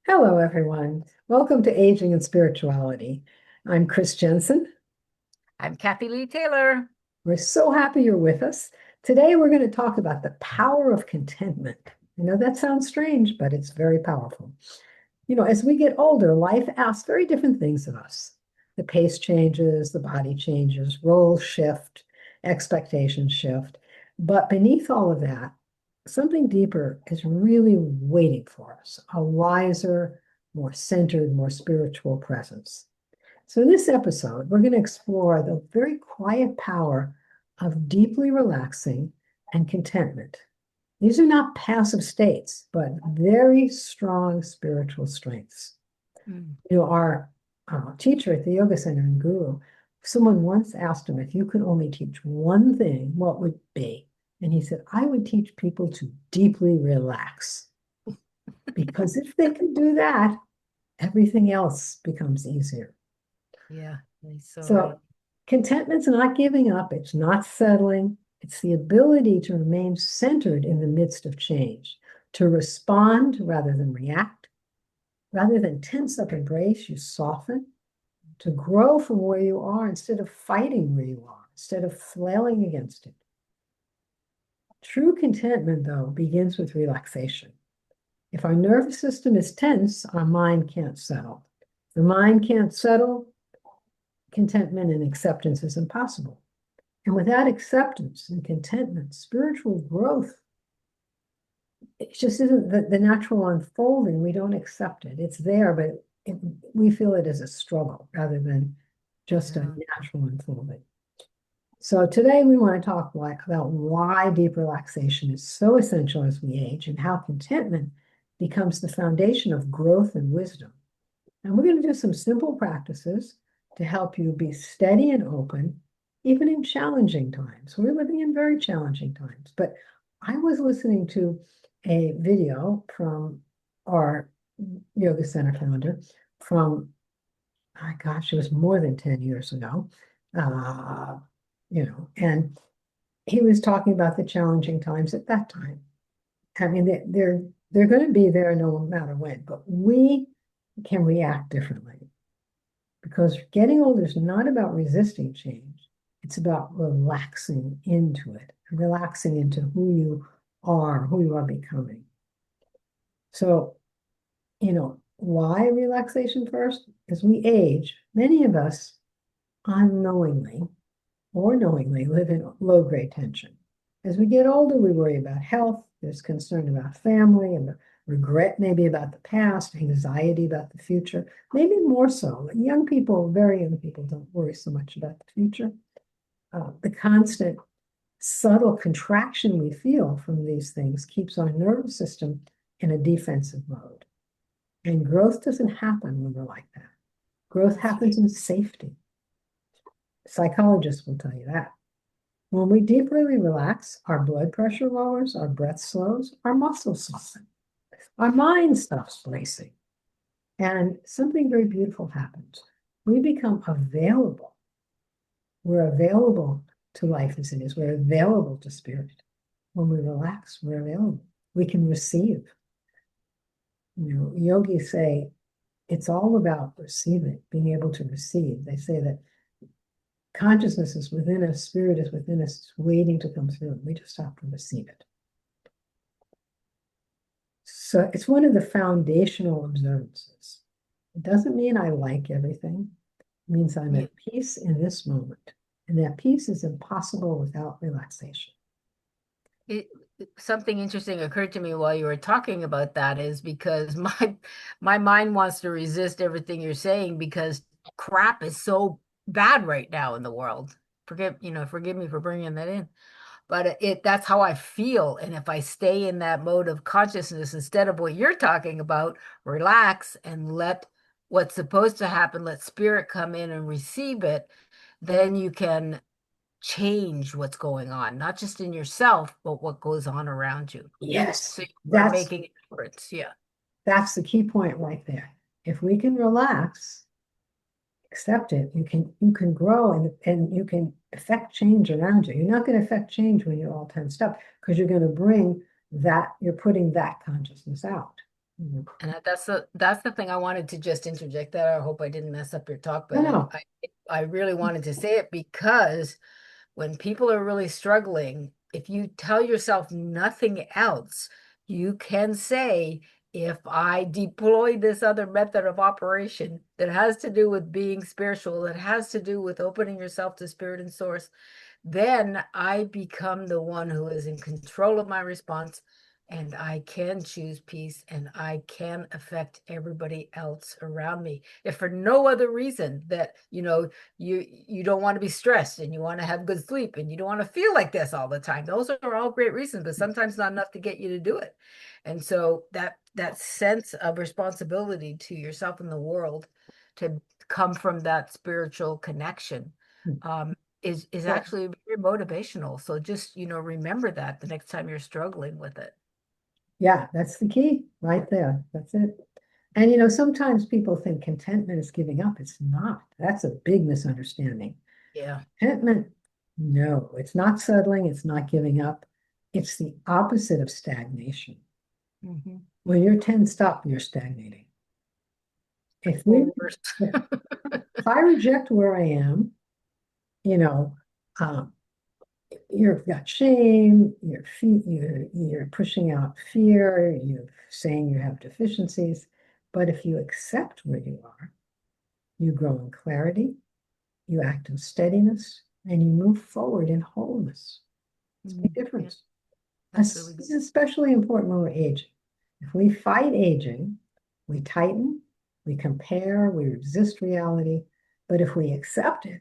Hello, everyone. Welcome to Aging and Spirituality. I'm Chris Jensen. I'm Kathy Lee Taylor. We're so happy you're with us. Today, we're going to talk about the power of contentment. I know that sounds strange, but it's very powerful. As we get older, life asks very different things of us. The pace changes, the body changes, roles shift, expectations shift. But beneath all of that, something deeper is really waiting for us, a wiser, more centered, more spiritual presence. So, in this episode, we're going to explore the very quiet power of deeply relaxing and contentment. These are not passive states, but very strong spiritual strengths. Mm. Our teacher at the Yoga Center in Guru, someone once asked him if you could only teach one thing, what would it be? And he said, I would teach people to deeply relax. Because if they can do that, everything else becomes easier. Yeah, he's so right. So contentment's not giving up, it's not settling, it's the ability to remain centered in the midst of change, to respond rather than react, rather than tense up and brace, you soften, to grow from where you are instead of fighting where you are, instead of flailing against it. True contentment, though, begins with relaxation. If our nervous system is tense, our mind can't settle. If the mind can't settle, contentment and acceptance is impossible. And without acceptance and contentment, spiritual growth, it just isn't the natural unfolding. We don't accept it. It's there, but we feel it as a struggle rather than just a Yeah. natural unfolding. So today we want to talk about why deep relaxation is so essential as we age and how contentment becomes the foundation of growth and wisdom. And we're going to do some simple practices to help you be steady and open, even in challenging times. We're living in very challenging times. But I was listening to a video from our yoga center founder from, my gosh, it was more than 10 years ago. Uh, and he was talking about the challenging times at that time. I mean, they're going to be there no matter when, but we can react differently because getting older is not about resisting change. It's about relaxing into it, relaxing into who you are becoming. So, why relaxation first? As we age, many of us unknowingly or knowingly live in low grade tension. As we get older, we worry about health, there's concern about family, and regret maybe about the past, anxiety about the future, maybe more so. Young people, very young people, don't worry so much about the future. The constant subtle contraction we feel from these things keeps our nervous system in a defensive mode. And growth doesn't happen when we're like that. Growth happens in safety. Psychologists will tell you that. When we deeply relax, our blood pressure lowers, our breath slows, our muscles soften, our mind stops racing, and something very beautiful happens. We become available. We're available to life as it is. We're available to spirit. When we relax, we're available. We can receive. Yogis say it's all about receiving, being able to receive. They say that consciousness is within us, spirit is within us, it's waiting to come through. We just have to receive it. So it's one of the foundational observances. It doesn't mean I like everything. It means I'm Yeah. at peace in this moment. And that peace is impossible without relaxation. It, something interesting occurred to me while you were talking about that is because my mind wants to resist everything you're saying because crap is so bad right now in the world. Forgive me for bringing that in. But that's how I feel. And if I stay in that mode of consciousness instead of what you're talking about, relax and let what's supposed to happen, let spirit come in and receive it, then you can change what's going on, not just in yourself, but what goes on around you. Yes, So you are that's making a difference. Yeah. that's the key point right there. If we can relax, accept it, you can grow and you can affect change around you. You're not going to affect change when you're all tensed up because you're going to bring that, you're putting that consciousness out. Mhm. And that's the thing I wanted to just interject there. I hope I didn't mess up your talk, No, but no. I really wanted to say it because when people are really struggling, if you tell yourself nothing else, you can say, if I deploy this other method of operation that has to do with being spiritual, that has to do with opening yourself to spirit and source, then I become the one who is in control of my response, and I can choose peace and I can affect everybody else around me. If for no other reason that, you don't want to be stressed and you want to have good sleep and you don't want to feel like this all the time. Those are all great reasons, but sometimes not enough to get you to do it. And so that sense of responsibility to yourself and the world to come from that spiritual connection, um, is Well, actually very motivational. So just, remember that the next time you're struggling with it. yeah, that's the key right there. That's it. And sometimes people think contentment is giving up. It's not. That's a big misunderstanding. Yeah. Contentment, no, it's not settling, it's not giving up. It's the opposite of stagnation. Hmm. When you're 10 stop, you're stagnating. If we Or worse. if I reject where I am, you know, um, you've got shame, you're pushing out fear, you're saying you have deficiencies. But if you accept where you are, you grow in clarity, you act in steadiness, and you move forward in wholeness. It's a big Yeah, difference. that's This really good. is especially important when we're aging. If we fight aging, we tighten, we compare, we resist reality. But if we accept it,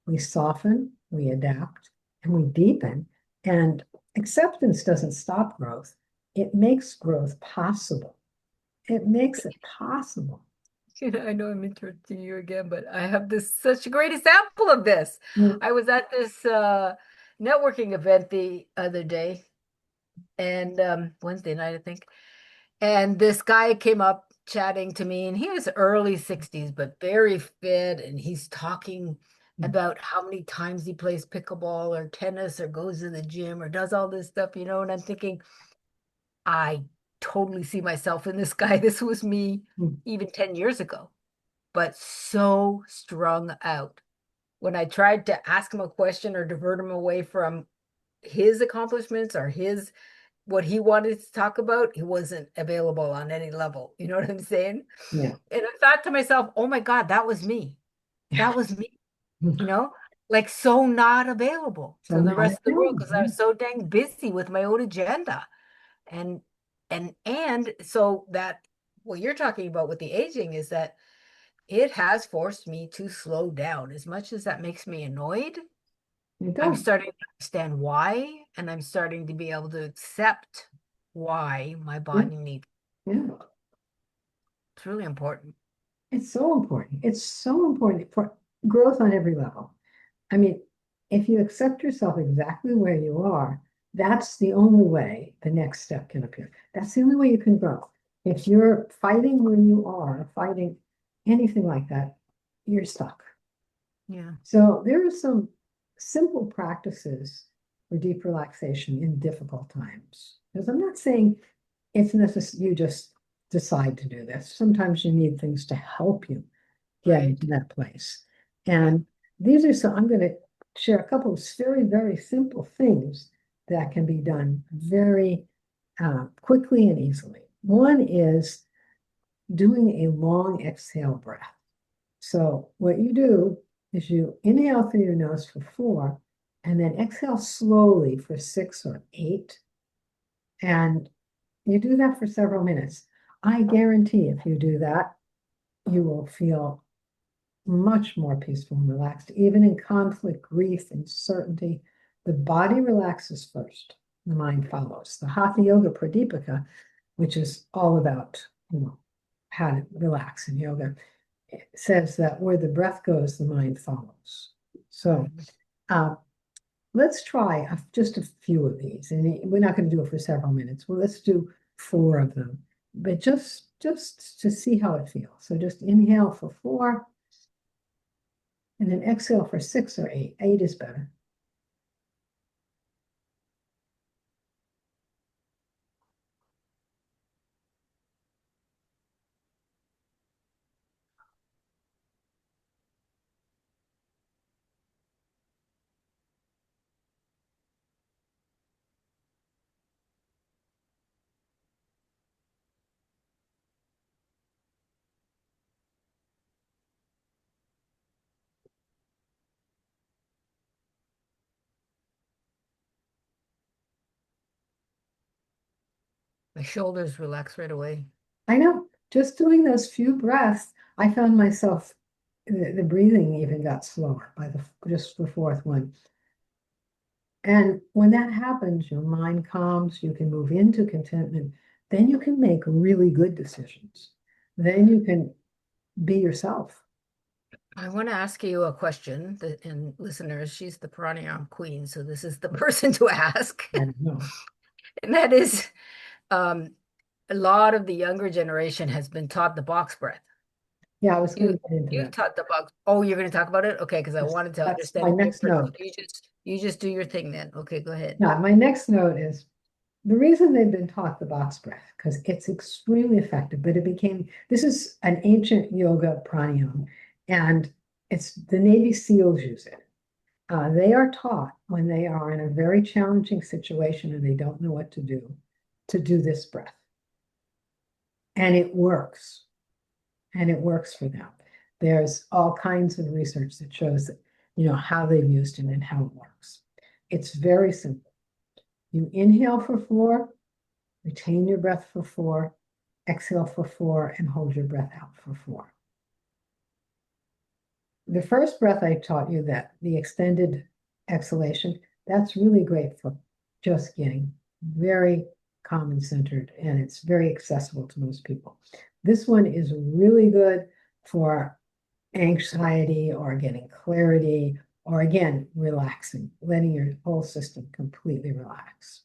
we soften, we adapt, and we deepen. And acceptance doesn't stop growth, it makes growth possible. It makes it possible. I know I'm interrupting you again, but I have this such a great example of this. Mm, I was at this networking event the other day, and Wednesday night, I think. And this guy came up chatting to me, and he was early 60s, but very fit. And he's talking mm, about how many times he plays pickleball or tennis or goes to the gym or does all this stuff, and I'm thinking, I totally see myself in this guy. This was me mm. even 10 years ago, but so strung out. When I tried to ask him a question or divert him away from his accomplishments or his what he wanted to talk about, he wasn't available on any level. You know what I'm saying? Yeah. And I thought to myself, oh my God, that was me. That was me, you know, like so not available So to the not rest of the world available. because I was so dang busy with my own agenda. And and so that what you're talking about with the aging is that it has forced me to slow down. As much as that makes me annoyed, It I'm does. starting to understand why, and I'm starting to be able to accept why my Yeah. body needs. Yeah. It's really important. It's so important. It's so important for growth on every level. I mean, if you accept yourself exactly where you are, that's the only way the next step can appear. That's the only way you can grow. If you're fighting where you are, fighting anything like that, you're stuck. Yeah. So there are some simple practices for deep relaxation in difficult times. Because I'm not saying it's necessary you just decide to do this. Sometimes you need things to help you get Right. into that place. Yeah. And these are some, I'm going to share a couple of very, very simple things that can be done very quickly and easily. One is doing a long exhale breath. So what you do is you inhale through your nose for 4, and then exhale slowly for 6 or 8. And you do that for several minutes. I guarantee if you do that, you will feel much more peaceful and relaxed. Even in conflict, grief, uncertainty, the body relaxes first, the mind follows. The Hatha Yoga Pradipika, which is all about, how to relax in yoga, it says that where the breath goes, the mind follows. So Mhm. uh, let's try just a few of these, and we're not going to do it for several minutes. Well, let's do 4 of them, but just to see how it feels. So just inhale for 4, and then exhale for 6 or 8. 8 is better. My shoulders relax right away. I know, just doing those few breaths, I found myself, the breathing even got slower by just the fourth one. And when that happens, your mind calms, you can move into contentment, then you can make really good decisions. Then you can be yourself. I want to ask you a question, and listeners, she's the pranayama queen, so this is the person to ask. I don't know. And that is, um, a lot of the younger generation has been taught the box breath. Yeah, I was going You to get into you that. taught the box. Oh, you're going to talk about it? Okay, because I Yes, wanted to that's my understand it next differently. note. You just do your thing then. Okay, go ahead. Now, my next note is the reason they've been taught the box breath, because it's extremely effective, but this is an ancient yoga pranayama, and it's the Navy SEALs use it. They are taught when they are in a very challenging situation and they don't know what to do this breath. And it works. And it works for them. There's all kinds of research that shows that, how they've used it and how it works. It's very simple. You inhale for 4, retain your breath for 4, exhale for 4, and hold your breath out for 4. The first breath I taught you, that the extended exhalation, that's really great for just getting very calm and centered, and it's very accessible to most people. This one is really good for anxiety or getting clarity, or again, relaxing, letting your whole system completely relax.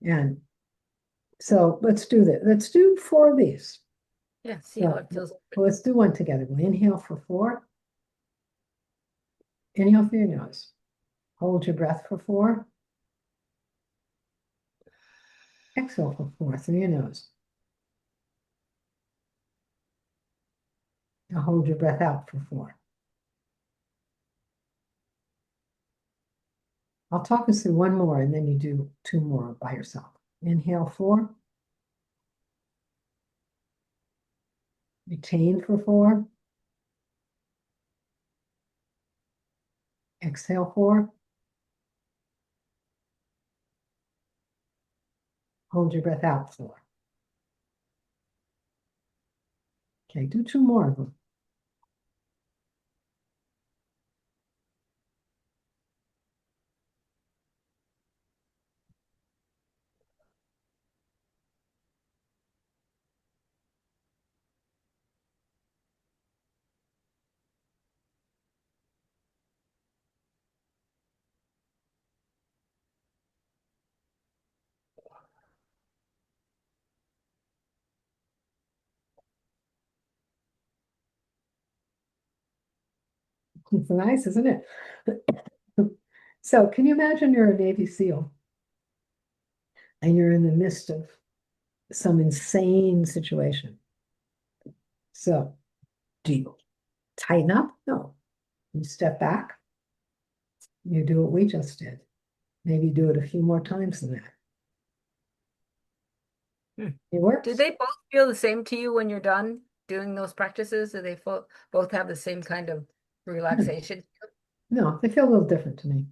And so let's do that. Let's do 4 of these. Yeah, see how So it feels. let's do one together. We'll inhale for 4. Inhale through your nose. Hold your breath for 4. Exhale for 4 through your nose. Now hold your breath out for 4. I'll talk us through one more and then you do 2 more by yourself. Inhale 4. Retain for 4. Exhale 4. Hold your breath out 4. Okay, do 2 more of them. It's nice, isn't it? So can you imagine you're a Navy SEAL and you're in the midst of some insane situation? So do you tighten up? No. You step back, you do what we just did. Maybe do it a few more times than that. Hmm. It Do works. they both feel the same to you when you're done doing those practices? Do they both have the same kind of relaxation? No, they feel a little different to me.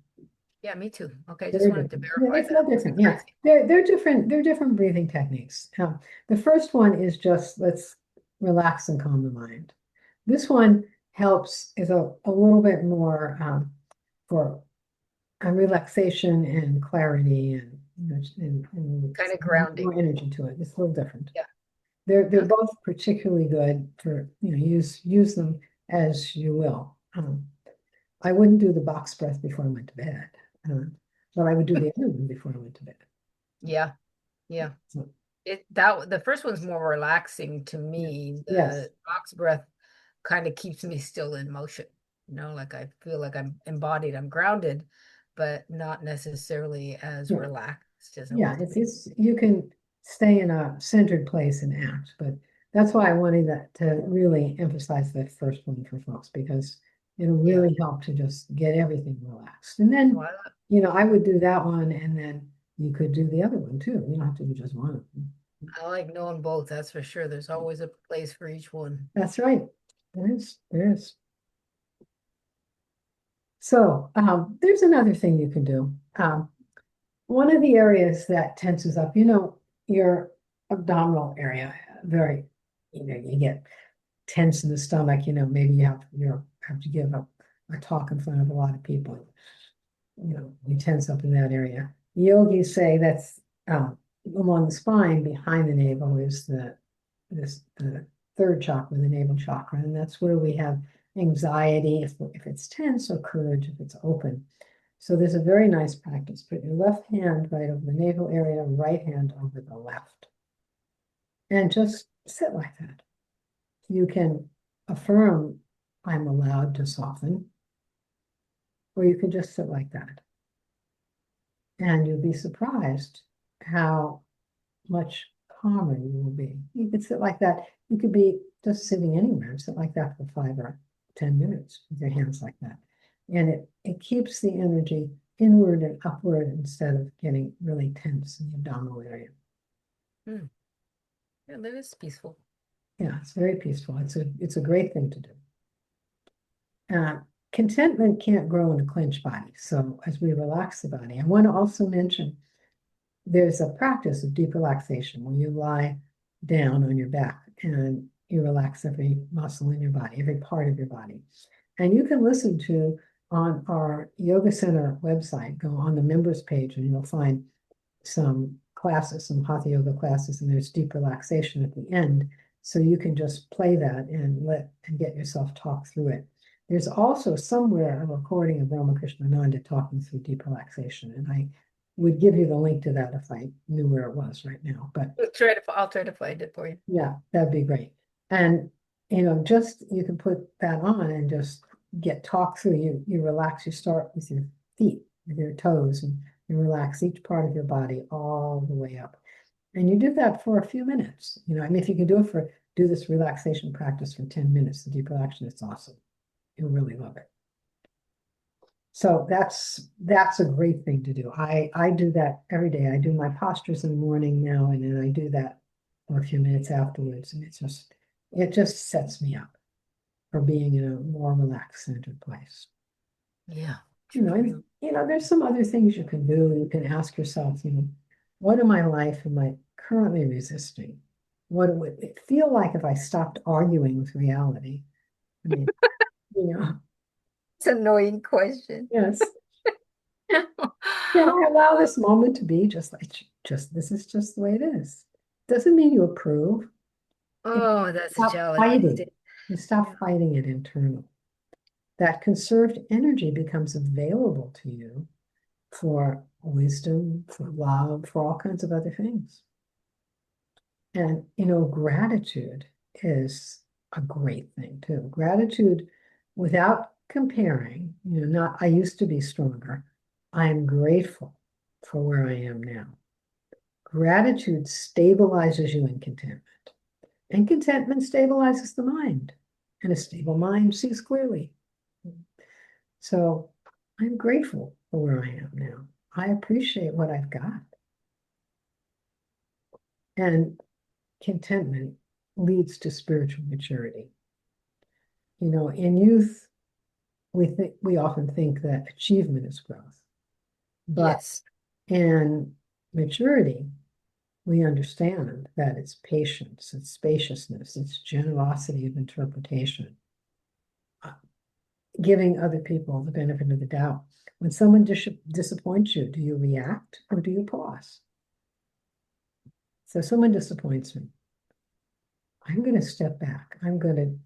Yeah, me too. Okay, I just Very wanted to different. Yeah, they verify feel that. different. Yeah, they're different. They're different breathing techniques. The first one is just let's relax and calm the mind. This one helps is a little bit more for relaxation and clarity and, and Kind of grounding. more energy to it. It's a little different. Yeah. They're Okay. both particularly good for, use them as you will. I wouldn't do the box breath before I went to bed, but I would do the other one before I went to bed. Yeah. Yeah. So, The first one's more relaxing to yeah. me. Yes. The box breath kind of keeps me still in motion. Like I feel like I'm embodied, I'm grounded, but not necessarily as Yeah. relaxed as I Yeah. want to It's, be. it's, you can stay in a centered place and act, but that's why I wanted that to really emphasize that first one for folks, because it'll Yeah. really help to just get everything relaxed. And then, Well, I would do that one and then you could do the other one too. You don't have to do just one of them. I like knowing both, that's for sure. There's always a place for each one. That's right. There is. So there's another thing you can do. One of the areas that tenses up, your abdominal area, very, you get tense in the stomach, maybe you have to give a talk in front of a lot of people. You tense up in that area. Yogis say that's along the spine, behind the navel is the third chakra, the navel chakra, and that's where we have anxiety if it's tense, or courage if it's open. So there's a very nice practice. Put your left hand right over the navel area, right hand over the left. And just sit like that. You can affirm, I'm allowed to soften, or you can just sit like that. And you'll be surprised how much calmer you will be. You could sit like that. You could be just sitting anywhere, sit like that for 5 or 10 minutes with your hands like that. And it keeps the energy inward and upward instead of getting really tense in the abdominal area. Hmm. Yeah, that is peaceful. Yeah, it's very peaceful. It's a great thing to do. Contentment can't grow in a clenched body. So as we relax the body, I want to also mention there's a practice of deep relaxation where you lie down on your back and you relax every muscle in your body, every part of your body. And you can listen to on our Yoga Center website, go on the members page, and you'll find some classes, some Hatha Yoga classes, and there's deep relaxation at the end. So you can just play that and get yourself talk through it. There's also somewhere a recording of Ramakrishnananda talking through deep relaxation, and I would give you the link to that if I knew where it was right now. But I'll try to find it for you. yeah, that'd be great. And just you can put that on and just get talk through. You relax. You start with your feet, with your toes, and you relax each part of your body all the way up. And you do that for a few minutes. I mean, if you can do this relaxation practice for 10 minutes, the deep relaxation, it's awesome. You'll really love it. So that's a great thing to do. I do that every day. I do my postures in the morning now, and then I do that for a few minutes afterwards, and it just sets me up for being in a more relaxed, centered place. Yeah. And, there's some other things you can do. You can ask yourself, what in my life am I currently resisting? What would it feel like if I stopped arguing with reality? I mean, you know, It's an annoying question. yes. Can I allow this moment to be this is just the way it is? Doesn't mean you approve. It Oh, that's a stop challenge. fighting. You stop Yeah. fighting it internally. That conserved energy becomes available to you for wisdom, for love, for all kinds of other things. And gratitude is a great thing too. Gratitude without comparing, not I used to be stronger. I am grateful for where I am now. Gratitude stabilizes you in contentment, and contentment stabilizes the mind, and a stable mind sees clearly. So I'm grateful for where I am now. I appreciate what I've got. And contentment leads to spiritual maturity. In youth, we often think that achievement is growth, but Yes. in maturity, we understand that it's patience, it's spaciousness, it's generosity of interpretation, giving other people the benefit of the doubt. When someone disappoints you, do you react or do you pause? So someone disappoints me. I'm going to step back. I'm going to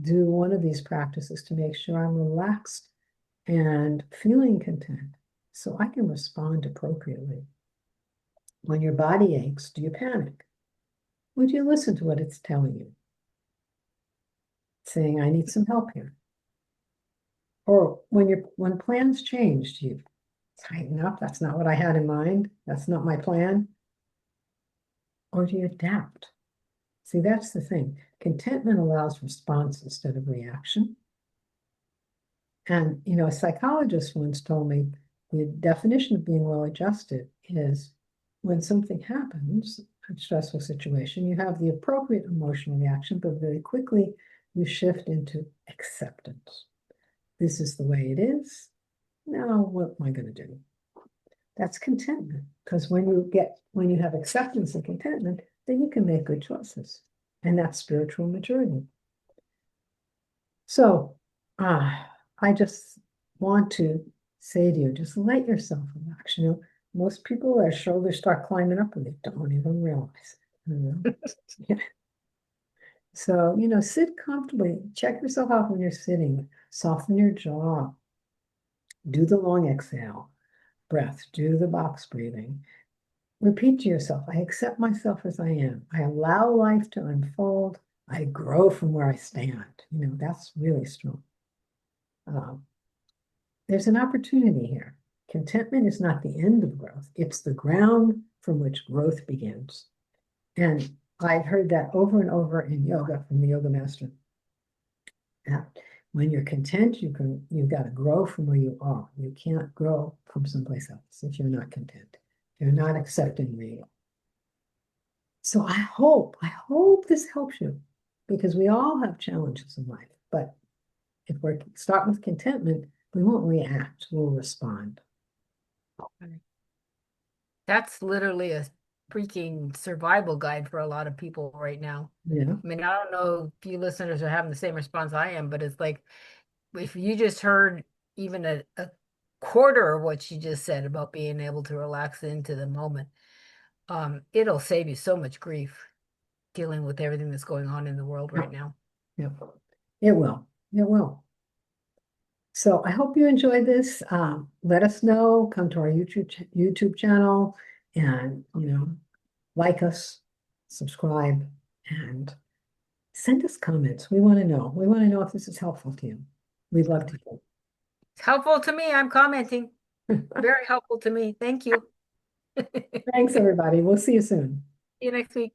do one of these practices to make sure I'm relaxed and feeling content so I can respond appropriately. When your body aches, do you panic? Would you listen to what it's telling you? Saying, I need some help here. Or when plans change, do you tighten up? That's not what I had in mind. That's not my plan. Or do you adapt? See, that's the thing. Contentment allows response instead of reaction. And, a psychologist once told me the definition of being well adjusted is when something happens, a stressful situation, you have the appropriate emotional reaction, but very quickly you shift into acceptance. This is the way it is. Now, what am I going to do? That's contentment. Because when you have acceptance and contentment, then you can make good choices. And that's spiritual maturity. So, I just want to say to you, just let yourself relax. You know, most people, their shoulders start climbing up and they don't even realize it. You know? Yeah. So, you know, sit comfortably. Check yourself out when you're sitting. Soften your jaw. Do the long exhale breath. Do the box breathing. Repeat to yourself, I accept myself as I am. I allow life to unfold. I grow from where I stand. You know, that's really strong. Um, there's an opportunity here. Contentment is not the end of growth, it's the ground from which growth begins. And I've heard that over and over in yoga from the yoga master. Yeah. When you're content, you've got to grow from where you are. You can't grow from someplace else if you're not content. If you're not accepting where you are. So I hope this helps you because we all have challenges in life. But if we start with contentment, we won't react, we'll respond. That's literally a freaking survival guide for a lot of people right now. Yeah. I mean, I don't know if you listeners are having the same response I am, but it's like if you just heard even a quarter of what she just said about being able to relax into the moment, it'll save you so much grief dealing with everything that's going on in the world Yeah. right now. Yeah. It will. It will. So I hope you enjoyed this. Let us know. Come to our YouTube channel, and like us, subscribe, and send us comments. We want to know. We want to know if this is helpful to you. We'd love to hear. It's helpful to me. I'm commenting. Very helpful to me. Thank you. See Thanks, everybody. We'll see you soon. you next week.